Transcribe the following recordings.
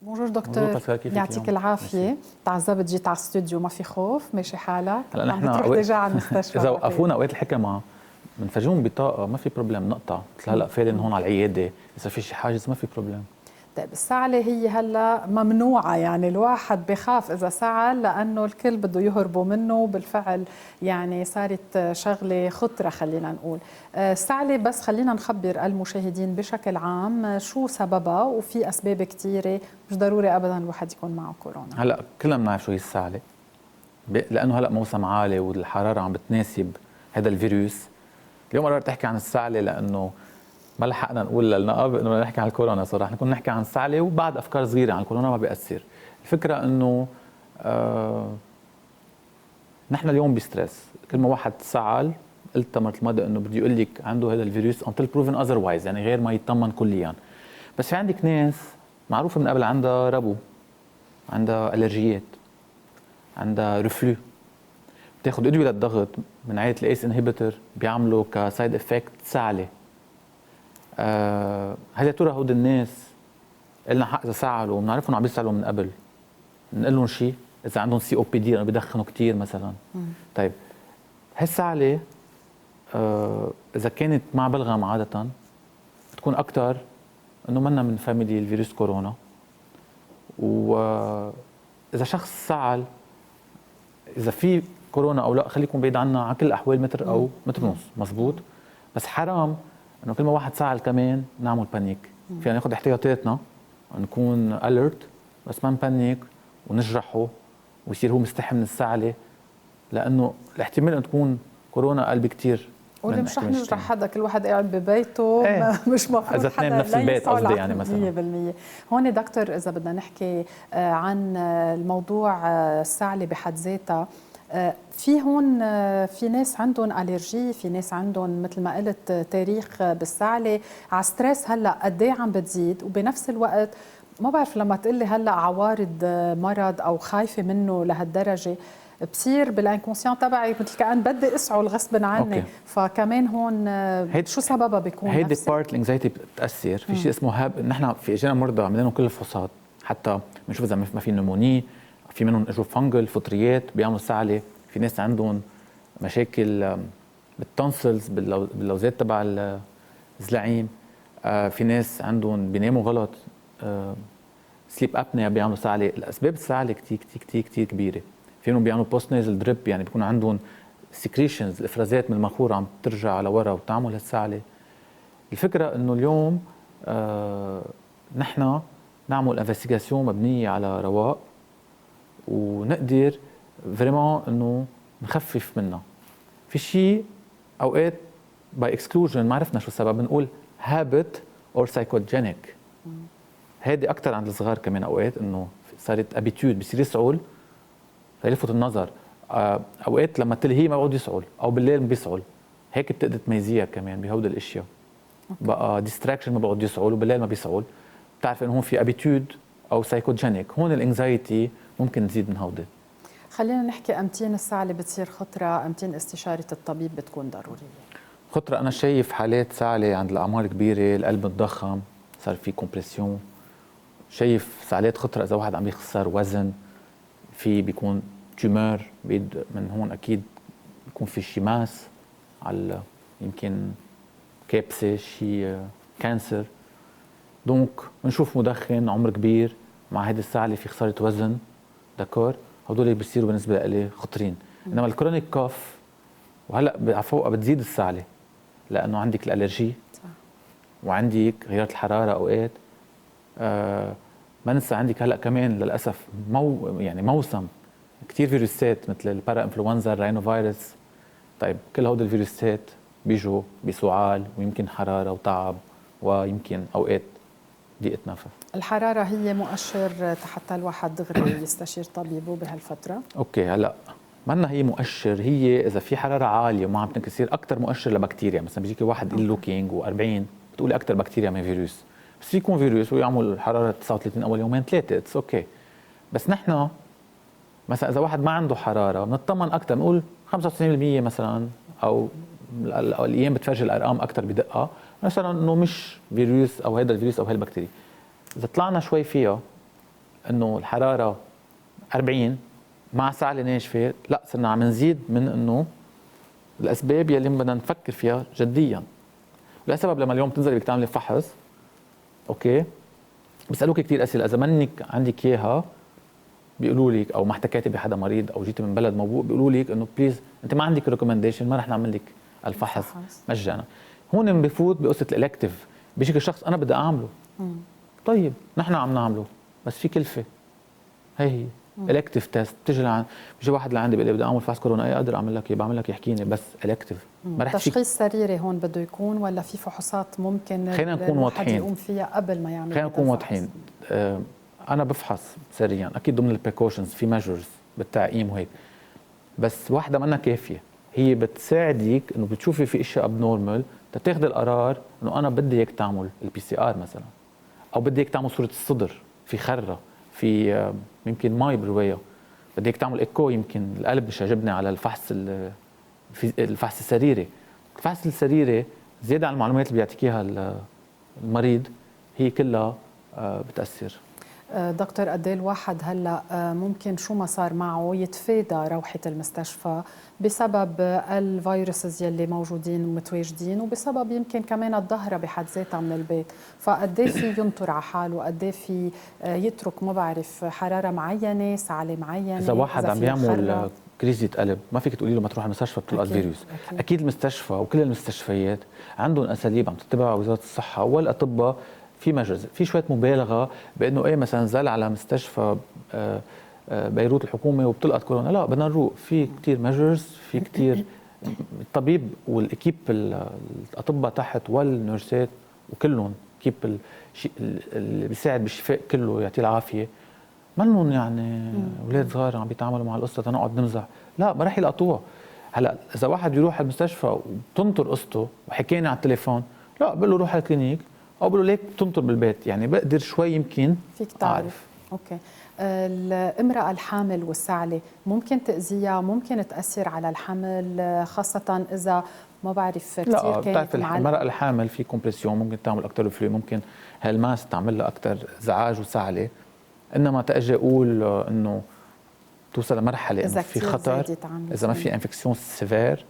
بونجور دكتور، يعطيك العافية. تعذبت جيت على الاستوديو، ما في خوف؟ ماشي حالك؟ هلا نحن بتروح ديجا على المستشفى. إذا وقفونا أوقات الحكمة بنفرجيهم بطاقة، ما في بروبليم، نقطع مثل هلا فعليا هون على العيادة، إذا في شي حاجز ما في بروبليم. طيب السعلة هي هلا ممنوعة، يعني الواحد بخاف إذا سعل لأنه الكل بده يهربوا منه، بالفعل يعني صارت شغلة خطرة خلينا نقول. السعلة بس خلينا نخبر المشاهدين بشكل عام شو سببها، وفي أسباب كثيرة، مش ضروري أبدا الواحد يكون معه كورونا. هلا كلنا بنعرف شو هي السعلة، لأنه هلا موسم عالي والحرارة عم بتناسب هذا الفيروس. اليوم قررت أحكي عن السعلة لأنه ما لحقنا نقول للنقاب انه بدنا نحكي عن الكورونا. صراحه كنا نحكي عن السعله وبعد افكار صغيره عن الكورونا ما بيأثر. الفكره انه نحن اليوم بستريس، كل ما واحد سعل قلت مرة الماضي انه بده يقول لك عنده هذا الفيروس until proven otherwise، يعني غير ما يطمن كليا. بس في عندك ناس معروفه من قبل عندها ربو، عندها الرجيات، عندها رفلو، بتاخذ ادويه للضغط من عائله الايس انهبيتور بيعملوا كسايد افكت سعله. هل يا ترى هود الناس لنا حق اذا سعلوا بنعرفهم عم بيسعلوا من قبل نقول لهم شيء؟ اذا عندهم سي او بي دي بدخنوا كثير مثلا. طيب هالسعله اذا كانت مع بلغم عاده بتكون اكثر انه منا من فاميلي الفيروس كورونا. واذا شخص سعل اذا في كورونا او لا خليكم بعيد عنا على كل الاحوال متر او متر ونص، مزبوط. بس حرام انه كل ما واحد سعل كمان نعمل بانيك. فينا ناخذ احتياطاتنا نكون اليرت بس ما نبانيك ونجرحه ويصير هو مستحي من السعله، لانه الاحتمال ان تكون كورونا اقل بكثير. واللي مش رح نجرح حدا، كل واحد قاعد ببيته. مش مفروض حدا نفس البيت قصدي يعني مثلا 100%. هون دكتور اذا بدنا نحكي عن الموضوع السعله بحد ذاتها، في هون في ناس عندهم ألرجي، في ناس عندهم مثل ما قلت تاريخ بالسعلة، على ستريس هلا قد ايه عم بتزيد، وبنفس الوقت ما بعرف لما تقلي هلا عوارض مرض او خايفه منه لهالدرجه بصير بالانكونسيون تبعي مثل كأن بدي اسعل غصبا عني. فكمان هون شو سببها بيكون؟ هيدي بارت الانكزايتي بتاثر في شيء اسمه هاب. نحن في اجانا مرضى عملنا لهم كل الفحوصات حتى بنشوف اذا ما في نموني، في منهم اجوا فنجل فطريات بيعملوا سعله، في ناس عندهم مشاكل بالتونسلز باللوزات تبع الزلعيم، في ناس عندهم بيناموا غلط، سليب ابنيا بيعملوا سعله. الاسباب السعله كثير كثير كثير كثير كبيره. في منهم بيعملوا بوست نيزل دريب، يعني بيكون عندهم سكريشنز الافرازات من المخور عم ترجع على ورا وتعمل هالسعله. الفكره انه اليوم نحن نعمل انفستيغاسيون مبنيه على رواق ونقدر فريمون انه نخفف منها. في شيء اوقات باي اكسكلوجن ما عرفنا شو السبب بنقول هابت اور سايكوجينيك. هذه اكثر عند الصغار كمان اوقات انه صارت ابيتيود بصير يسعل فيلفت النظر. اوقات لما تلهي ما بقعد يسعل او بالليل بيسعل، هيك بتقدر تميزيها كمان بهود الاشياء. بقى ديستراكشن ما بقعد يسعل وبالليل ما بيسعل، بتعرف انه هون في ابيتيود او سايكوجينيك. هون الانكزايتي ممكن تزيد من هودي. خلينا نحكي امتين السعله بتصير خطره، امتين استشاره الطبيب بتكون ضروريه؟ خطره انا شايف حالات سعله عند الاعمار الكبيره، القلب متضخم صار في كومبريسيون. شايف سعلات خطره اذا واحد عم يخسر وزن، في بيكون تيومر بيد من هون اكيد بيكون في شي ماس على يمكن كبسه شي كانسر. دونك بنشوف مدخن عمر كبير مع هيدي السعله في خساره وزن، داكور، هدول بيصيروا بالنسبه لي خطرين. انما الكرونيك كوف وهلا فوقها بتزيد السعله لانه عندك الالرجي وعندك غيرات الحراره اوقات. ما ننسى عندك هلا كمان للاسف يعني موسم كثير فيروسات مثل البارا انفلونزا، الراينو فيروس. طيب كل هودي الفيروسات بيجوا بسعال ويمكن حراره وتعب ويمكن اوقات ضيقه نفس. الحراره هي مؤشر حتى الواحد دغري يستشير طبيبه بهالفتره؟ اوكي هلا منا هي مؤشر، هي اذا في حراره عاليه وما عم تنكسر اكثر مؤشر لبكتيريا. مثلا بيجيكي واحد لوكينج و40 بتقولي اكثر بكتيريا من فيروس، بس في يكون فيروس ويعمل حراره 39 اول يومين ثلاثه، اتس اوكي. بس نحن مثلا اذا واحد ما عنده حراره بنطمن اكثر، بنقول 95% مثلا، او الايام بتفرجي الارقام اكثر بدقه مثلا انه مش فيروس او هذا الفيروس او هالبكتيريا. اذا طلعنا شوي فيها انه الحراره 40 مع سعله ناشفه، لا صرنا عم نزيد من انه الاسباب يلي بدنا نفكر فيها جديا. ولهالسبب لما اليوم بتنزلي بدك تعملي فحص، اوكي، بيسالوك كثير اسئله، اذا منك عندك اياها بيقولوا لك، او ما احتكيتي بحدا مريض او جيتي من بلد موبوء بيقولوا لك انه بليز انت ما عندك ريكومنديشن، ما رح نعمل لك الفحص مجانا. هون بفوت بقصه الالكتيف، بيجيك الشخص انا بدي اعمله. طيب نحن عم نعمله بس في كلفه، هي الكتيف تيست. بتيجي بيجي واحد لعندي بيقول لي بدي اعمل فحص كورونا، ايه اقدر اعمل لك ايه؟ بعمل لك يحكيني بس الكتيف. ما رح تشخيص سريري هون بده يكون، ولا في فحوصات ممكن خلينا نكون واضحين يقوم فيها قبل ما يعمل؟ خلينا نكون واضحين. انا بفحص سريا اكيد ضمن البريكوشنز، في ميجرز بالتعقيم وهيك، بس واحده منها كافيه. هي بتساعدك انه بتشوفي في اشياء ابنورمال تتاخذي القرار انه انا بدي اياك تعمل البي سي ار مثلا، او بدي اياك تعمل صوره الصدر، في خره، في يمكن مي بروايه، بدي اياك تعمل ايكو، يمكن القلب مش عاجبني على الفحص السريري. الفحص السريري زياده عن المعلومات اللي بيعطيك اياها المريض هي كلها بتاثر. دكتور، قد ايه الواحد هلا ممكن شو ما صار معه يتفادى روحة المستشفى بسبب الفيروسز يلي موجودين ومتواجدين، وبسبب يمكن كمان الظهرة بحد ذاتها من البيت، فقد ايه في ينطر على حاله، قد ايه في يترك ما بعرف حرارة معينة، سعلة معينة. إذا واحد عم بيعمل كريزة قلب ما فيك تقولي له ما تروح على المستشفى بتلقى الفيروس. أكيد المستشفى وكل المستشفيات عندهم أساليب عم تتبعها وزارة الصحة والأطباء. في مجرز، في شويه مبالغه بانه ايه مثلا زال على مستشفى بيروت الحكومي وبتلقط كورونا، لا بدنا نروق. في كثير مجرز، في كثير الطبيب والاكيب الاطباء تحت والنيرسات وكلهم كيب اللي بيساعد بالشفاء كله يعطيه العافيه. منهم يعني اولاد صغار عم بيتعاملوا مع القصه تنقعد نمزح، لا ما راح يلقطوها. هلا اذا واحد يروح على المستشفى وبتنطر قصته وحكيني على التليفون، لا بقول له روح على الكلينيك، او بقول له ليك بتنطر بالبيت، يعني بقدر شوي يمكن فيك تعرف. اوكي. الامرأة الحامل والسعلة ممكن تأذيها، ممكن تأثر على الحمل، خاصة إذا ما بعرف كثير كانت لا بتعرف المرأة الحامل في كومبريسيون ممكن تعمل أكثر فلو، ممكن هالماس تعمل لها أكثر زعاج وسعلة. إنما تأجي أقول إنه توصل لمرحلة إنه في خطر إذا ما في انفكسيون سيفير،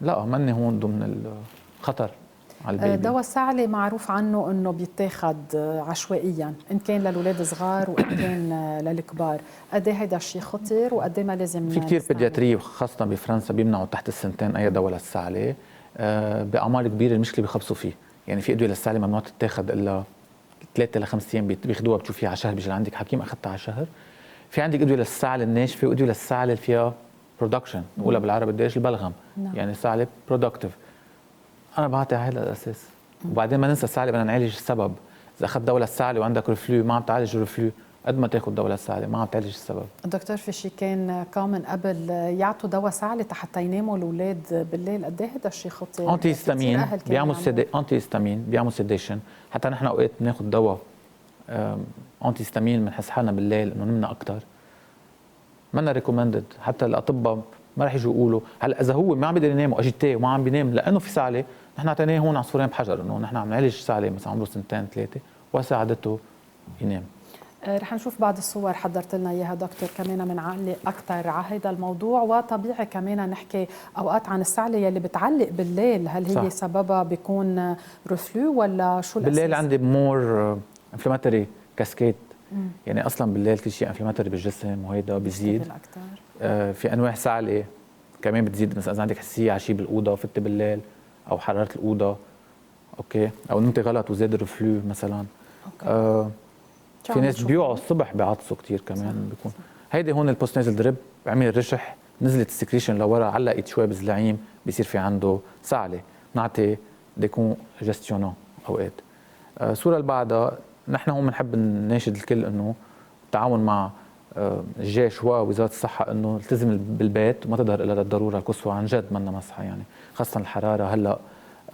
لا ماني هون ضمن الخطر. دواء السعلة معروف عنه انه بيتاخد عشوائيا، ان كان للاولاد الصغار وان كان للكبار. قد ايه هيدا الشيء خطير وقد ايه ما لازم؟ في كثير بيدياتريه خاصه بفرنسا بيمنعوا تحت السنتين اي دواء للسعلة. باعمار كبيره المشكله بيخبصوا فيه، يعني في ادويه للسعلة ممنوع تتاخذ الا 3 ل 5 ايام بياخذوها، بتشوفيها على شهر، بيجي لعندك حكيم اخذتها على شهر. في عندك ادويه للسعلة الناشفه وادويه للسعلة اللي فيها برودكشن، نقولها بالعربي قديش البلغم، يعني سعلة برودكتيف. انا بعطي على هذا الاساس. وبعدين ما ننسى السعلة بدنا نعالج السبب. اذا اخذت دواء للسعلة وعندك ريفلو ما عم تعالج الريفلو، قد ما تاخذ دواء للسعلة ما عم تعالج السبب. دكتور، في شيء كان كومن قبل يعطوا دواء سعلة حتى يناموا الاولاد بالليل، قد ايه هذا الشيء خطير؟ انتي هيستامين بيعمل انتي هيستامين بيعمل سيديشن. حتى نحن اوقات بناخذ دواء انتي هيستامين بنحس حالنا بالليل انه نمنا اكثر. منا ريكومندد، حتى الاطباء ما رح يجوا يقولوا هلا اذا هو ما عم بيقدر ينام واجيتيه وما عم بينام لانه في سعلة، نحن اعطيناه هون عصفورين بحجر، انه نحن عم نعالج سعلة مثلا عمره 2 3 وساعدته ينام. رح نشوف بعض الصور حضرت لنا اياها دكتور، كمان بنعلق اكثر على هذا الموضوع، وطبيعي كمان نحكي اوقات عن السعلة يلي بتعلق بالليل، هل هي صح. سببها بيكون ريفلو ولا شو الاساس؟ بالليل عندي مور انفلاماتوري كاسكيد، يعني اصلا بالليل كل شيء انفلاماتوري بالجسم وهيدا بيزيد. في انواع سعلة كمان بتزيد، مثلا اذا عندك حساسيه على شيء بالاوضه فتي بالليل، او حراره الاوضه، اوكي، او نمتي غلط وزاد الرفلو مثلا. في ناس بيوعوا الصبح بيعطسوا كثير كمان بيكون. هيدي هون البوست نازل دريب، عمل رشح، نزلت السكريشن لورا، علقت شوي بالزلعيم، بيصير في عنده سعلة، نعطي ديكون جستيونون اوقات. الصوره اللي بعدها، نحن هون بنحب نناشد الكل انه التعاون مع الجيش ووزاره الصحه انه التزم بالبيت وما تظهر الا للضروره القصوى. عن جد منا مسحه، يعني خاصه الحراره هلا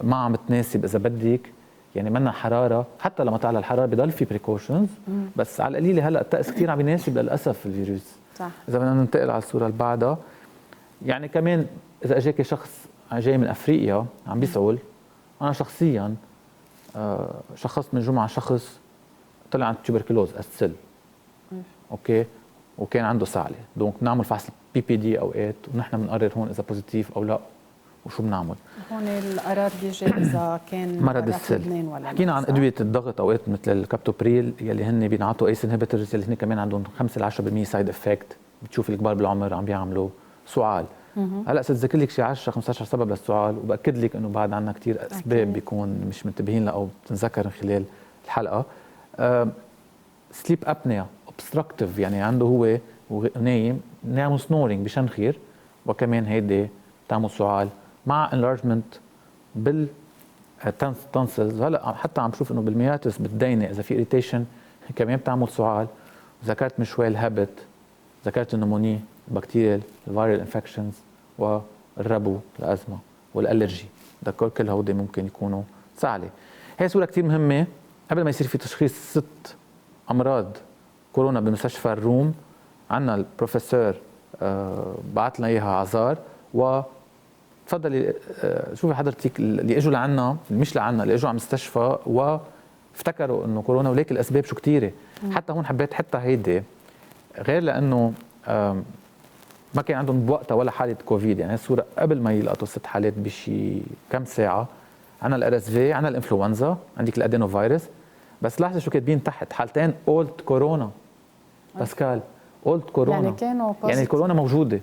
ما عم تناسب. اذا بدك يعني منا حراره، حتى لما تعلى الحراره بضل في بريكوشنز، بس على القليله هلا الطقس كثير عم يناسب للاسف الفيروس. صح. اذا بدنا ننتقل على الصوره اللي بعدها، يعني كمان اذا اجاكي شخص جاي من افريقيا عم بيسول، انا شخصيا شخصت من جمعه شخص طلع عن تيوبركلوز السل، اوكي، وكان عنده سعله، دونك نعمل فحص بي بي دي اوقات ونحن بنقرر هون اذا بوزيتيف او لا وشو بنعمل. هون القرار بيجي اذا كان مرض السل. حكينا عن ادويه الضغط اوقات مثل الكابتوبريل يلي هن بينعطوا ايس انهبيتورز يلي هن كمان عندهم 5 ل 10% سايد افكت، بتشوف الكبار بالعمر عم بيعملوا سعال. هلا ستذكر لك شي 10 15 سبب للسعال، وباكد لك انه بعد عندنا كثير اسباب بيكون مش منتبهين لها او بتنذكر من خلال الحلقه. سليب ابنيا اوبستراكتيف، يعني عنده هو نايم نعمل سنورينج بشنخير، وكمان هيدي بتعمل سعال مع انلارجمنت بال تنسلز. هلا حتى عم شوف انه بالمياتس بالدينه اذا في اريتيشن كمان بتعمل سعال. ذكرت من شوي الهابت، ذكرت النمونيه، البكتيريال، الفيرال انفكشنز، والربو، الازمه والالرجي. ذكر كل هودي ممكن يكونوا سعله. هي صوره كثير مهمه قبل ما يصير في تشخيص 6 امراض كورونا بمستشفى الروم. عندنا البروفيسور بعث لنا اياها عزار، و تفضلي شوفي حضرتك اللي اجوا لعنا، مش لعنا، اللي اجوا على المستشفى وافتكروا انه كورونا، وليك الاسباب شو كثيره. حتى هون حبيت حتى هيدي غير لانه ما كان عندهم بوقتها ولا حاله كوفيد، يعني الصوره قبل ما يلقطوا 6 حالات بشي كم ساعه. عندنا الار اس في، عندنا الانفلونزا، عندك الادينو فيروس. بس لاحظي شو كاتبين تحت، حالتين اولد كورونا. باسكال اولد كورونا، يعني كانوا يعني الكورونا موجوده.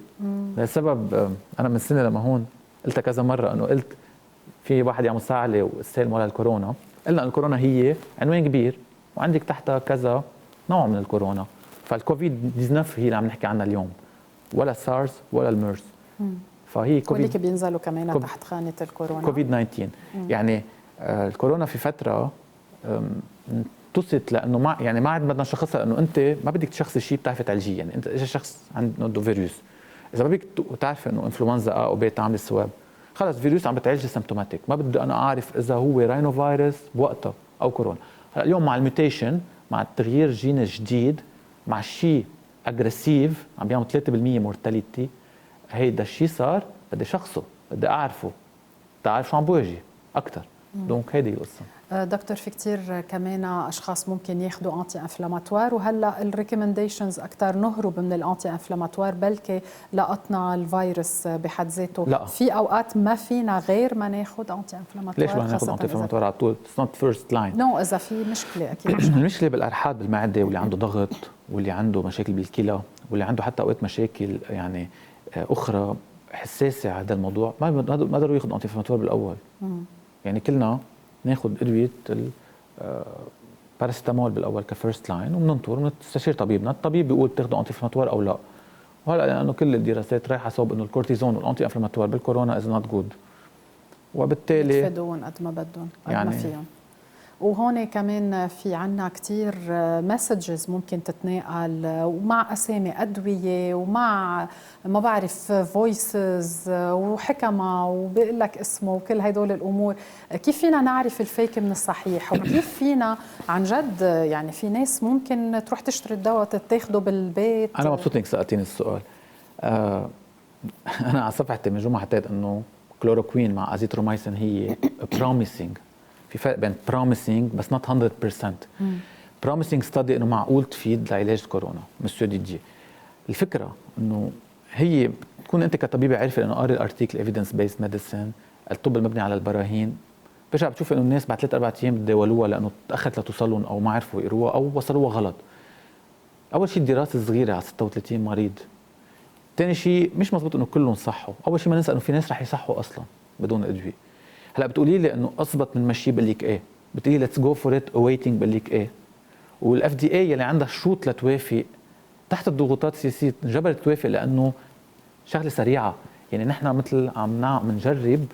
لسبب انا من سنه لما هون قلتها كذا مره، انه قلت في واحد يعمل سعله واستلم ولا الكورونا. قلنا الكورونا هي عنوان كبير وعندك تحتها كذا نوع من الكورونا. فالكوفيد 19 هي اللي عم نحكي عنها اليوم، ولا سارس ولا الميرس. فهي كوفيد بينزلوا كمان تحت خانه الكورونا، كوفيد 19. يعني الكورونا في فتره تصت لانه ما يعني ما عاد بدنا نشخصها، انه انت ما بدك تشخصي شيء بتعرفي تعالجيه. يعني انت اجى شخص عنده فيروس، اذا ما بدك تعرفي انه انفلونزا او بي تعمل السواب، خلص فيروس عم بتعالج سيمبتوماتيك، ما بدي انا اعرف اذا هو راينو فيروس بوقتها او كورونا. هلا اليوم مع الميوتيشن، مع التغيير جين الجديد، مع شيء اجريسيف عم بيعمل 3% مورتاليتي، هيدا الشيء صار بدي شخصه، بدي اعرفه، تعرف شو عم بواجه اكثر. دونك هيدي القصه. دكتور، في كتير كمان اشخاص ممكن ياخذوا انتي انفلاماتوار، وهلا الريكومنديشنز اكثر نهرب من الانتي انفلاماتوار، بلكي لقطنا الفيروس بحد ذاته. لا. في اوقات ما فينا غير ما ناخذ انتي انفلاماتوار. ليش بدنا ناخذ انتي انفلاماتوار على طول؟ اتس نوت فيرست لاين. نو، اذا في مشكله اكيد. المشكله بالارحاد بالمعده، واللي عنده ضغط، واللي عنده مشاكل بالكلى، واللي عنده حتى اوقات مشاكل يعني اخرى حساسه على هذا الموضوع، ما بيقدروا ياخذوا انتي انفلاماتوار بالاول. يعني كلنا ناخذ ادويه باراسيتامول بالاول كفيرست لاين، وبننطر ونستشير طبيبنا. الطبيب بيقول بتاخذوا انتي انفلاماتوار او لا. وهلا لانه كل الدراسات رايحه صوب انه الكورتيزون والانتي انفلاماتوار بالكورونا از نوت جود، وبالتالي يفيدون قد ما بدهم، قد يعني ما فيهم. وهون كمان في عنا كتير مسجز ممكن تتناقل، ومع أسامي أدوية، ومع ما بعرف فويسز وحكمة وبيقول لك اسمه وكل هدول الأمور. كيف فينا نعرف الفيك من الصحيح؟ وكيف فينا عن جد، يعني في ناس ممكن تروح تشتري الدواء تاخده بالبيت. أنا مبسوط إنك سألتيني السؤال. أنا على صفحتي من جمعة حطيت إنه كلوروكوين مع أزيترومايسين هي promising. في فرق بين promising بس not 100%. promising study انه معقول تفيد لعلاج كورونا، مسيو ديدي. الفكره انه هي تكون انت كطبيبه عارفه انه قاري الارتيكل evidence based medicine، الطب المبني على البراهين، برجع بتشوف انه الناس بعد 3-4 ايام بتداولوها لانه تاخرت لتوصلهم او ما عرفوا يقروها او وصلوها غلط. اول شيء الدراسه الصغيره على 36 مريض. ثاني شيء مش مزبوط انه كلهم صحوا. اول شيء ما ننسى انه في ناس رح يصحوا اصلا بدون ادويه. هلا بتقولي لي انه اضبط من مشي، بقول لك ايه، بتقولي ليتس جو فور ات اويتنج، بقول لك ايه. والاف دي اي يلي عندها شروط لتوافق تحت الضغوطات السياسيه انجبرت توافق لانه شغله سريعه. يعني نحن مثل عم نجرب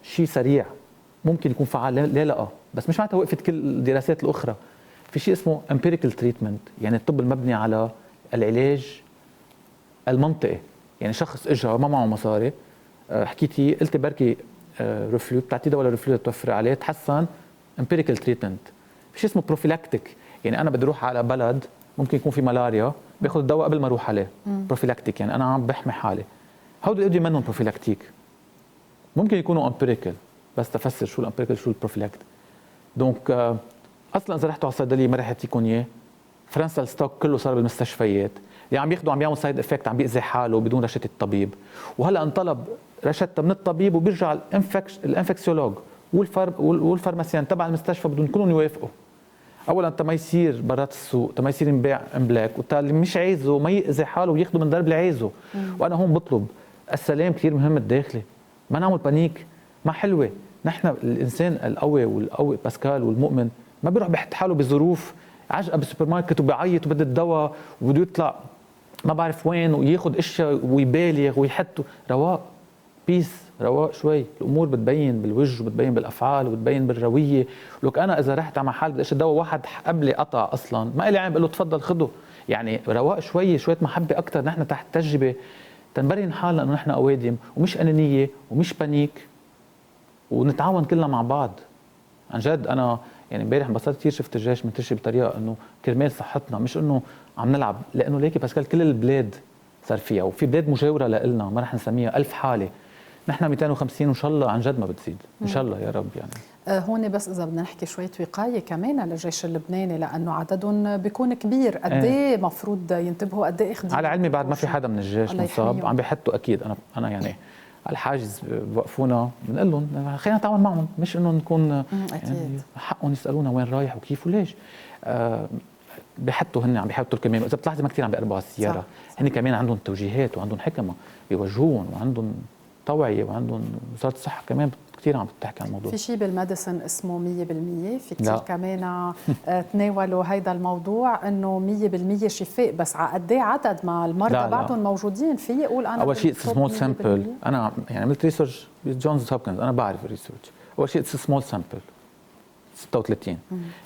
شيء سريع ممكن يكون فعال، ليه لا؟ بس مش معناتها وقفت كل الدراسات الاخرى. في شيء اسمه امبيريكال تريتمنت، يعني الطب المبني على العلاج المنطقي. يعني شخص اجى ما معه مصاري، حكيتي قلتي بركي ريفلو، بتعطيه دواء للريفلو توفري عليه تحسن، امبيريكال تريتمنت. في شيء اسمه بروفيلاكتيك، يعني انا بدي اروح على بلد ممكن يكون في ملاريا، باخذ الدواء قبل ما اروح عليه. بروفيلاكتيك يعني انا عم بحمي حالي. هودي الادويه منهم بروفيلاكتيك، ممكن يكونوا امبيريكال، بس تفسر شو الامبيريكال شو البروفيلاكتيك. دونك اصلا اذا رحتوا على الصيدليه ما رح يعطيكم اياه، فرنسا الستوك كله صار بالمستشفيات، اللي عم ياخذوا عم يعمل سايد افكت، عم بيأذي حاله بدون رشة الطبيب. وهلا انطلب رشدة من الطبيب وبيرجع الانفكسيولوج والفارماسيان تبع المستشفى بدهم كلهم يوافقوا. اولا ما يصير برات السوق، ما يصير ينباع امبلاك، واللي مش عايزه ما يأذي حاله وياخذه من درب اللي عايزه. وانا هون بطلب السلام كثير مهم الداخلي، ما نعمل بانيك، ما حلوه. نحن الانسان القوي باسكال والمؤمن ما بيروح بيحط حاله بظروف عجقه بالسوبر ماركت وبيعيط وبده الدواء وبده يطلع ما بعرف وين وياخذ اشياء ويبالغ ويحط. رواق، بيس، رواق شوي. الامور بتبين بالوجه وبتبين بالافعال وبتبين بالرويه. لك انا اذا رحت على محل بدي اشتري دواء واحد قبلي قطع اصلا ما لي عم بقول له تفضل خده. يعني رواق شويه محبه اكثر. نحن تحت تجربه تنبرهن حالنا انه نحن اوادم ومش انانيه ومش بانيك، ونتعاون كلنا مع بعض. عن جد انا يعني امبارح انبسطت كثير، شفت الجيش منتشر بطريقه انه كرمال صحتنا، مش انه عم نلعب. لانه ليكي باسكال كل البلاد صار فيها، وفي بلاد مجاوره لنا ما رح نسميها 1000 حاله. نحن 250 وان شاء الله عن جد ما بتزيد ان شاء الله يا رب. يعني هون بس اذا بدنا نحكي شويه وقايه كمان للجيش اللبناني، لانه عددهم بيكون كبير، قد ايه مفروض ينتبهوا، قد ايه اخذوا. على علمي بعد ما في حدا من الجيش مصاب عم بيحطوا اكيد. انا يعني على الحاجز بوقفونا بنقول لهم خلينا نتعاون معهم، مش انه نكون يعني حقهم يسالونا وين رايح وكيف وليش. بيحطوا هن عم بيحطوا كمان. اذا بتلاحظي ما كثير عم بيقربوا على السياره، هن كمان عندهم توجيهات وعندهم حكمه بيوجهون وعندهم توعيه وعندهم وزاره الصحه كمان كثير عم بتحكي عن الموضوع. في شيء بالميديسن اسمه 100%، في كثير كمان تناولوا هيدا الموضوع انه 100% شفاء، بس على قد ايه عدد ما المرضى بعدهم موجودين؟ في يقول انا اول شيء سمول سامبل. انا يعني عملت ريسيرش بجونز هوبكنز، انا بعرف الريسيرش. اول شيء سمول سامبل 36.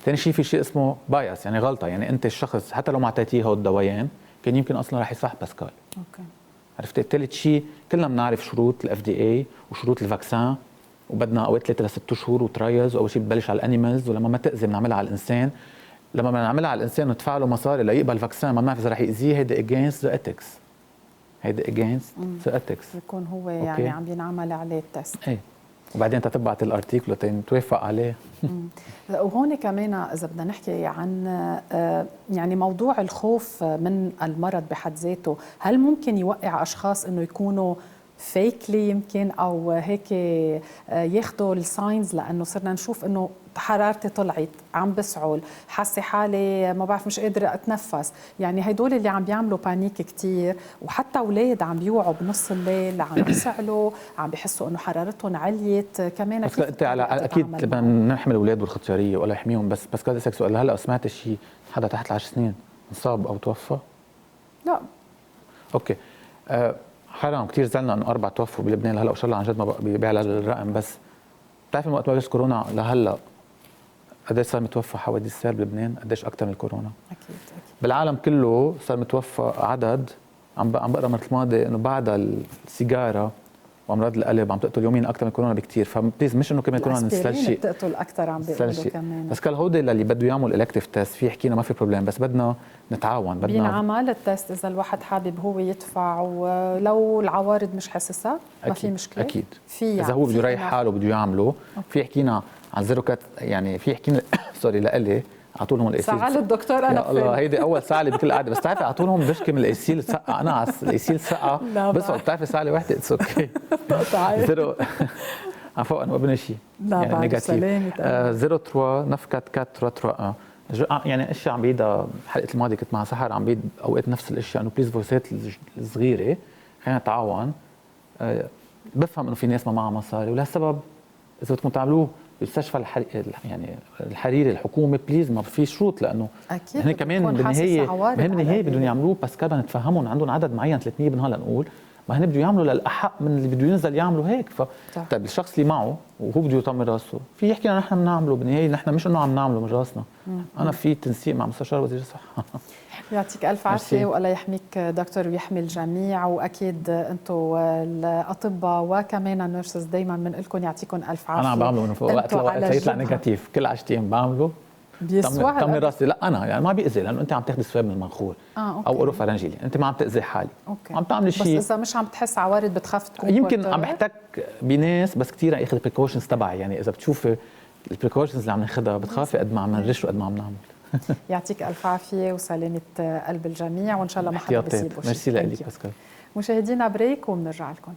ثاني شيء في شيء اسمه بايس، يعني غلطه. يعني انت الشخص حتى لو ما اعطيتيه هول الدوايان كان يمكن اصلا رح يصح باسكال. اوكي. عرفت؟ ثالث شيء كلنا بنعرف شروط الاف دي اي وشروط الفاكسان، وبدنا اوقات 3 ل 6 شهور وترايلز. واول شيء بتبلش على الانيمالز، ولما ما تاذي بنعملها على الانسان. لما بنعملها على الانسان وندفع له مصاري ليقبل الفاكسان ما بنعرف اذا رح يأذيه. هيدا اجينست ذا ايثكس، هيدا اجينست ذا ايثكس. يكون هو يعني عم ينعمل عليه التست. ايه، وبعدين انت تبعت الارتيكل توافق عليه. وهون كمان اذا بدنا نحكي عن يعني موضوع الخوف من المرض بحد ذاته، هل ممكن يوقع اشخاص انه يكونوا فيكلي يمكن او هيك ياخذوا الساينز؟ لانه صرنا نشوف انه حرارتي طلعت، عم بسعل، حاسه حالي ما بعرف مش قادره اتنفس. يعني هدول اللي عم بيعملوا بانيك كثير، وحتى اولاد عم بيوعوا بنص الليل، عم بيسعلوا، عم بيحسوا انه حرارتهم عليت كمان. بس انت على اكيد بدنا نحمي الاولاد بالختياريه والله يحميهم. بس كذا اسالك سؤال، هلا سمعت شيء حدا تحت 10 سنين انصاب او توفى؟ لا. اوكي. حرام كثير زعلنا انه 4 توفوا بلبنان هلا، وان شاء الله عن جد ما بيعلى الرقم. بس بتعرفي وقت ما بلش كورونا لهلا قديش صار متوفى حوادث سير بلبنان؟ قديش اكثر من الكورونا؟ اكيد. بالعالم كله صار متوفى عدد. عم بقرا المره الماضيه انه بعد السيجاره وامراض القلب عم تقتل يوميا اكثر من الكورونا بكثير. فبليز مش انه كمان كورونا نستلشي بتقتل اكثر، عم بيقولوا كمان. بس كل هودي اللي بده يعمل الكتيف تيست في حكينا ما في بروبليم، بس بدنا نتعاون. بدنا بينعمل التيست اذا الواحد حابب هو يدفع، ولو العوارض مش حاسسها ما في مشكله. اكيد في يعني اذا هو بده يريح حاله بده يعمله. في حكينا عن زيرو كات، يعني في حكينا سوري لإلي اعطوا لهم الايسيل. سعال الدكتور انا يا الله هيدي اول ساعه بكل قعده. بس بتعرفي اعطوا لهم بشكي من الايسيل سقع. انا على الايسيل سقع بس بتعرفي ساعه وحده اتس اوكي. زيرو عفوا انا ما بني شيء يعني نيجاتيف. 03 نفكت 4 يعني اشياء عم بعيدها. حلقه الماضي كنت مع سحر عم بعيد اوقات نفس الاشياء، انه بليز فويسات الصغيره خلينا نتعاون. بفهم انه في ناس ما معها مصاري، ولهالسبب اذا بدكم تعملوه بمستشفى يعني الحريري الحكومي بليز، ما في شروط. لانه اكيد هن كمان بالنهايه بالنهايه بدهم يعملوه باسكال بدنا نتفهمهم. عندهم عدد معين 300 بنهار لنقول، ما هن بده يعملوا للاحق من اللي بده ينزل يعملوا هيك. طيب الشخص اللي معه وهو بده يطمن راسه في يحكي لنا نحن بنعمله. بالنهايه نحن مش انه عم نعمله من راسنا. انا في تنسيق مع مستشار وزير الصحه. يعطيك الف عافيه والله يحميك دكتور ويحمي الجميع. واكيد انتم الاطباء وكمان النيرسز دائما بنقول لكم يعطيكم الف عافيه. انا عم بعمله من فوق وقت يطلع نيجاتيف كل 10 ايام بعمله بيسوى طمن راسي. لا انا يعني ما بيأذي، لانه انت عم تاخذي سواب من المنخور او اوروفارنجيلي، انت ما عم تأذي حالي. عم تعملي شيء. بس اذا مش عم تحس عوارض بتخاف تكون يمكن عم بحتك بناس، بس كثير اخذ البريكوشنز تبعي. يعني اذا بتشوفي البريكوشنز اللي عم ناخذها بتخافي قد ما عم نرش وقد ما عم نعمل. يعطيك الف عافيه وسلامه قلب الجميع، وان شاء الله ما حدا بيصيبه شيء. ميرسي لك باسكال. مشاهدينا بريك وبنرجع لكم.